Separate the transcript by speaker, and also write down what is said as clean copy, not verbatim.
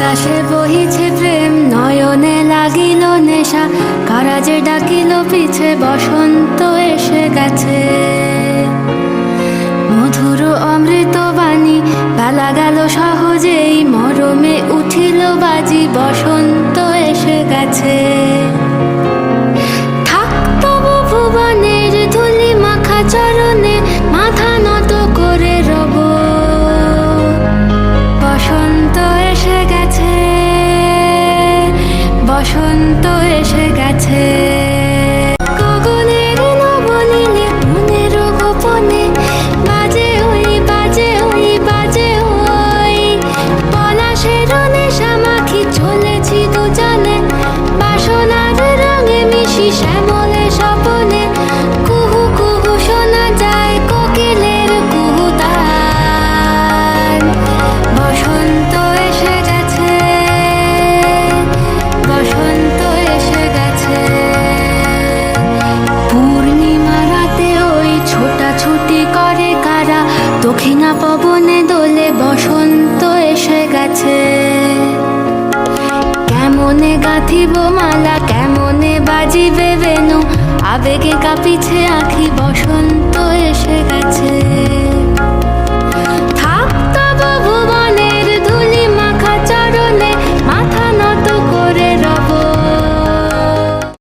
Speaker 1: পলাশে বহিছে প্রেম, নয়নে লাগিল নেশা, কারাজে ডাকিল পিছে, বসন্ত এসে গেছে। মধুর অমৃত বাণী, বেলা গেল সহজেই, মরমে উঠিল বাজি, বসন্ত এসে গেছে। থাক তবু ভুবনের ধুলি মাখা চরণে, মাথা নত করে রব, বসন্ত এসে গেছে, বসন্ত এসে গেছে। গগনের নবনীলে মনের গোপনে, বাজে ওই বাজে ওই বাজে ওই, পলাশের নেশা মাখি চলেছি দুজনে, বাসনার রঙে মিশি শ্যামলে স্বপনে, কুহু কুহু শোনা যায় কোকিলের কুহুতান। বসন্ত এসে গেছে, বসন্ত এসে গেছে। পূর্ণিমা রাতে ওই ছোটাছুটি করে কারা, দক্ষিণা পবনে দোলে, বসন্ত এসে গেছে। কেমনে গাঁথিব মালা, কেমনে বাজিবে বেনু, আবেগে কাঁপিছে আঁখি, বসন্ত এসে গেছে।